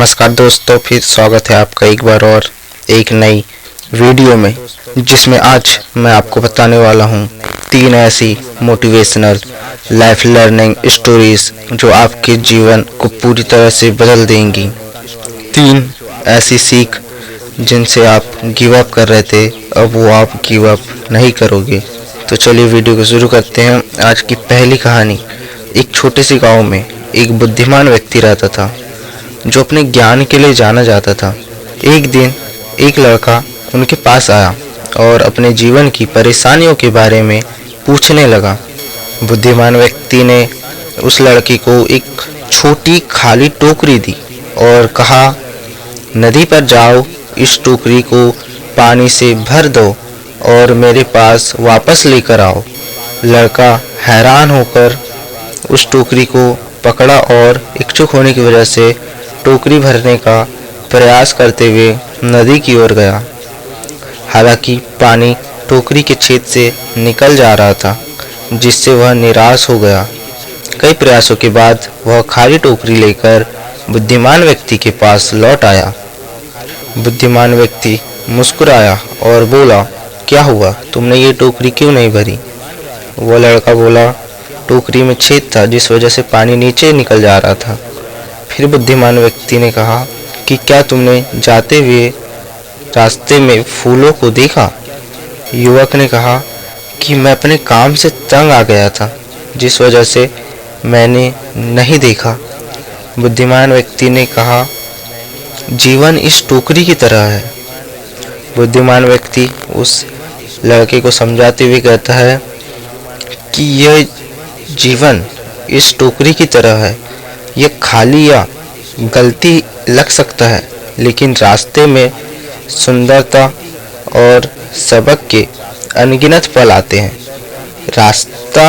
नमस्कार दोस्तों, फिर स्वागत है आपका एक बार और एक नई वीडियो में, जिसमें आज मैं आपको बताने वाला हूं 3 ऐसी मोटिवेशनल लाइफ लर्निंग स्टोरीज जो आपके जीवन को पूरी तरह से बदल देंगी। 3 ऐसी सीख जिनसे आप गिव अप कर रहे थे, अब वो आप गिव अप नहीं करोगे। तो चलिए वीडियो को शुरू करते हैं। आज की पहली कहानी। एक छोटे से गांव में एक बुद्धिमान व्यक्ति रहता था जो अपने ज्ञान के लिए जाना जाता था। एक दिन एक लड़का उनके पास आया और अपने जीवन की परेशानियों के बारे में पूछने लगा। बुद्धिमान व्यक्ति ने उस लड़के को एक छोटी खाली टोकरी दी और कहा, नदी पर जाओ, इस टोकरी को पानी से भर दो और मेरे पास वापस लेकर आओ। लड़का हैरान होकर उस टोकरी को पकड़ा और इच्छुक होने की वजह से टोकरी भरने का प्रयास करते हुए नदी की ओर गया। हालांकि पानी टोकरी के छेद से निकल जा रहा था, जिससे वह निराश हो गया। कई प्रयासों के बाद वह खाली टोकरी लेकर बुद्धिमान व्यक्ति के पास लौट आया। बुद्धिमान व्यक्ति मुस्कुराया और बोला, क्या हुआ, तुमने ये टोकरी क्यों नहीं भरी? वह लड़का बोला, टोकरी में छेद था जिस वजह से पानी नीचे निकल जा रहा था। फिर बुद्धिमान व्यक्ति ने कहा कि क्या तुमने जाते हुए रास्ते में फूलों को देखा? युवक ने कहा कि मैं अपने काम से तंग आ गया था, जिस वजह से मैंने नहीं देखा। बुद्धिमान व्यक्ति ने कहा, जीवन इस टोकरी की तरह है। बुद्धिमान व्यक्ति उस लड़के को समझाते हुए कहता है कि यह जीवन इस टोकरी की तरह है। यह खाली या गलती लग सकता है, लेकिन रास्ते में सुंदरता और सबक के अनगिनत पल आते हैं। रास्ता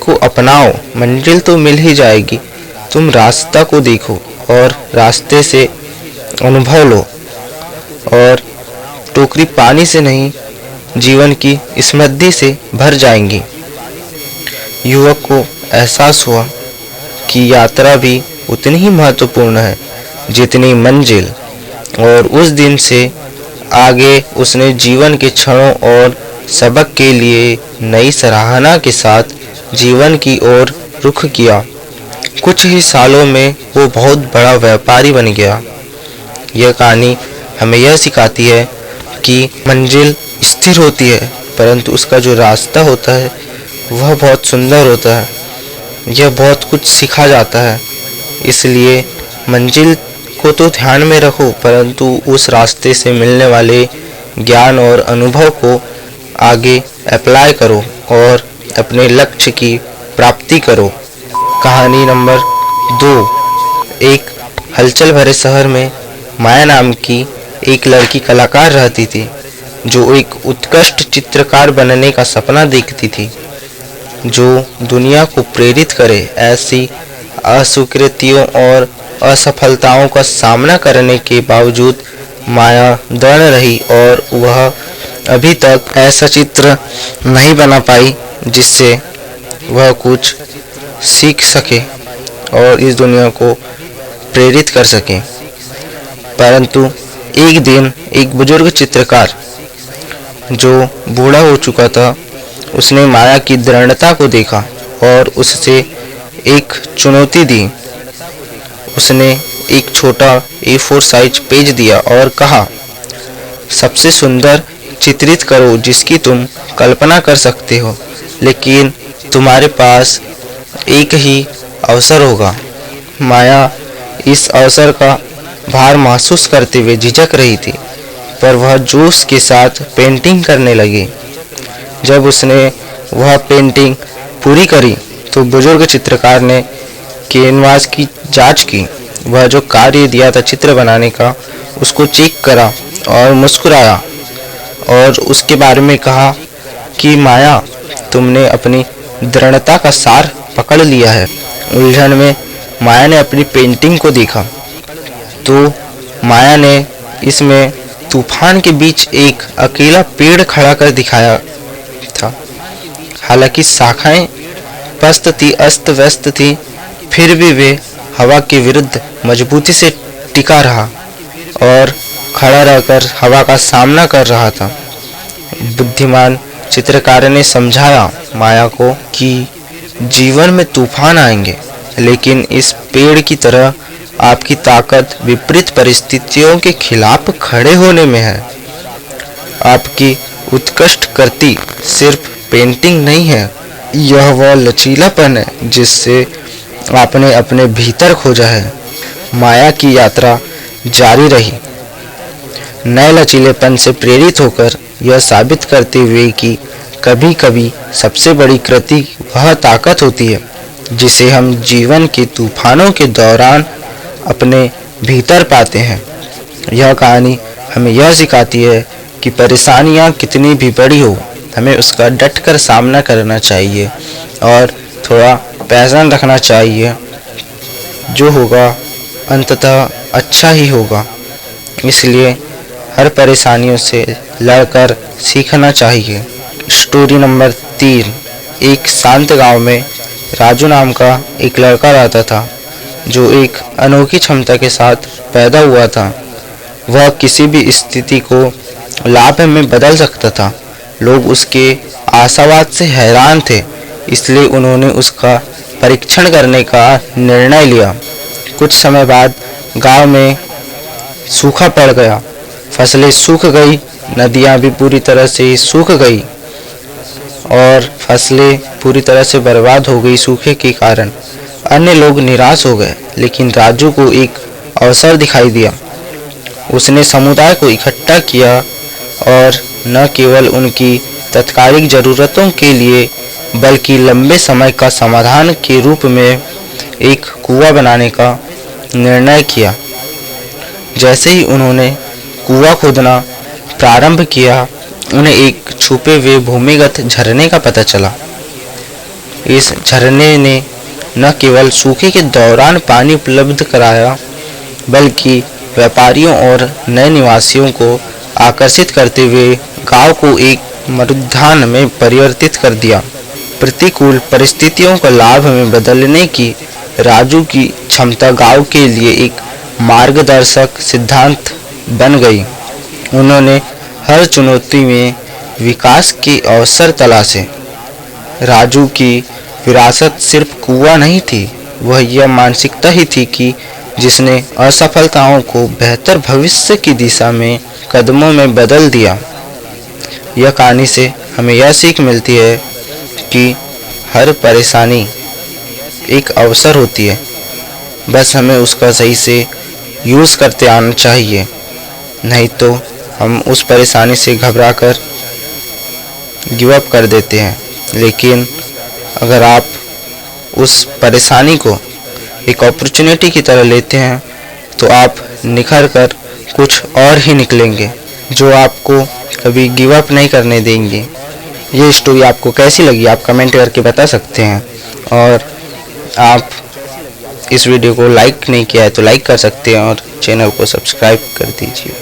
को अपनाओ, मंजिल तो मिल ही जाएगी। तुम रास्ता को देखो और रास्ते से अनुभव लो। और टोकरी पानी से नहीं, जीवन की समृद्धि से भर जाएंगी। युवक को एहसास हुआ कि यात्रा भी उतनी ही महत्वपूर्ण है जितनी मंजिल, और उस दिन से आगे उसने जीवन के क्षणों और सबक के लिए नई सराहना के साथ जीवन की ओर रुख किया। कुछ ही सालों में वो बहुत बड़ा व्यापारी बन गया। यह कहानी हमें यह सिखाती है कि मंजिल स्थिर होती है, परंतु उसका जो रास्ता होता है वह बहुत सुंदर होता है। यह बहुत कुछ सिखा जाता है। इसलिए मंजिल को तो ध्यान में रखो, परंतु उस रास्ते से मिलने वाले ज्ञान और अनुभव को आगे अप्लाई करो और अपने लक्ष्य की प्राप्ति करो। कहानी नंबर 2। एक हलचल भरे शहर में माया नाम की एक लड़की कलाकार रहती थी, जो एक उत्कृष्ट चित्रकार बनने का सपना देखती थी, जो दुनिया को प्रेरित करे। ऐसी अस्वीकृतियों और असफलताओं का सामना करने के बावजूद माया दृढ़ रही और वह अभी तक ऐसा चित्र नहीं बना पाई जिससे वह कुछ सीख सके और इस दुनिया को प्रेरित कर सके। परंतु एक दिन एक बुजुर्ग चित्रकार जो बूढ़ा हो चुका था, उसने माया की दृढ़ता को देखा और उससे एक चुनौती दी। उसने एक छोटा A4 साइज पेज दिया और कहा, सबसे सुंदर चित्रित करो जिसकी तुम कल्पना कर सकते हो, लेकिन तुम्हारे पास एक ही अवसर होगा। माया इस अवसर का भार महसूस करते हुए झिझक रही थी, पर वह जोश के साथ पेंटिंग करने लगी। जब उसने वह पेंटिंग पूरी करी तो बुजुर्ग चित्रकार ने कैनवास की जांच की। वह जो कार्य दिया था चित्र बनाने का, उसको चेक करा और मुस्कुराया और उसके बारे में कहा कि माया, तुमने अपनी दृढ़ता का सार पकड़ लिया है। उलझन में माया ने अपनी पेंटिंग को देखा तो माया ने इसमें तूफान के बीच एक अकेला पेड़ खड़ा कर दिखाया था। हालांकि शाखाएं पस्त थी, अस्त व्यस्त थी, फिर भी वे हवा के विरुद्ध मजबूती से टिका रहा और खड़ा रहकर हवा का सामना कर रहा था। बुद्धिमान चित्रकार ने समझाया माया को कि जीवन में तूफान आएंगे, लेकिन इस पेड़ की तरह आपकी ताकत विपरीत परिस्थितियों के खिलाफ खड़े होने में है। आपकी उत्कृष्ट कृति सिर्फ पेंटिंग नहीं है, यह वह लचीलापन है जिससे आपने अपने भीतर खोजा है। माया की यात्रा जारी रही, नए लचीलेपन से प्रेरित होकर यह साबित करते हुए कि कभी कभी सबसे बड़ी कृति वह ताकत होती है जिसे हम जीवन के तूफानों के दौरान अपने भीतर पाते हैं। यह कहानी हमें यह सिखाती है कि परेशानियां कितनी भी बड़ी हो, हमें उसका डटकर सामना करना चाहिए और थोड़ा पैशन रखना चाहिए। जो होगा अंततः अच्छा ही होगा। इसलिए हर परेशानियों से लड़कर सीखना चाहिए। Story number 3। एक शांत गांव में राजू नाम का एक लड़का रहता था जो एक अनोखी क्षमता के साथ पैदा हुआ था। वह किसी भी स्थिति को लाभ में बदल सकता था। लोग उसके आशावाद से हैरान थे, इसलिए उन्होंने उसका परीक्षण करने का निर्णय लिया। कुछ समय बाद गांव में सूखा पड़ गया, फसलें सूख गई, नदियां भी पूरी तरह से सूख गई और फसलें पूरी तरह से बर्बाद हो गई सूखे के कारण। अन्य लोग निराश हो गए, लेकिन राजू को एक अवसर दिखाई दिया। उसने समुदाय को इकट्ठा किया और न केवल उनकी तात्कालिक ज़रूरतों के लिए बल्कि लंबे समय का समाधान के रूप में एक कुआं बनाने का निर्णय किया। जैसे ही उन्होंने कुआं खोदना प्रारंभ किया, उन्हें एक छुपे हुए भूमिगत झरने का पता चला। इस झरने ने न केवल सूखे के दौरान पानी उपलब्ध कराया, बल्कि व्यापारियों और नए निवासियों को आकर्षित करते हुए गांव को एक मरुद्यान में परिवर्तित कर दिया। प्रतिकूल परिस्थितियों को लाभ में बदलने की राजू की क्षमता गांव के लिए एक मार्गदर्शक सिद्धांत बन गई। उन्होंने हर चुनौती में विकास के अवसर तलाशे। राजू की विरासत सिर्फ कुआं नहीं थी, वह यह मानसिकता ही थी कि जिसने असफलताओं को बेहतर भविष्य की दिशा में कदमों में बदल दिया। यह कहानी से हमें यह सीख मिलती है कि हर परेशानी एक अवसर होती है, बस हमें उसका सही से यूज़ करते आना चाहिए। नहीं तो हम उस परेशानी से घबराकर गिव अप कर देते हैं। लेकिन अगर आप उस परेशानी को एक अपॉर्चुनिटी की तरह लेते हैं तो आप निखर कर कुछ और ही निकलेंगे, जो आपको कभी गिव अप नहीं करने देंगे। ये स्टोरी आपको कैसी लगी आप कमेंट करके बता सकते हैं, और आप इस वीडियो को लाइक नहीं किया है तो लाइक कर सकते हैं और चैनल को सब्सक्राइब कर दीजिए।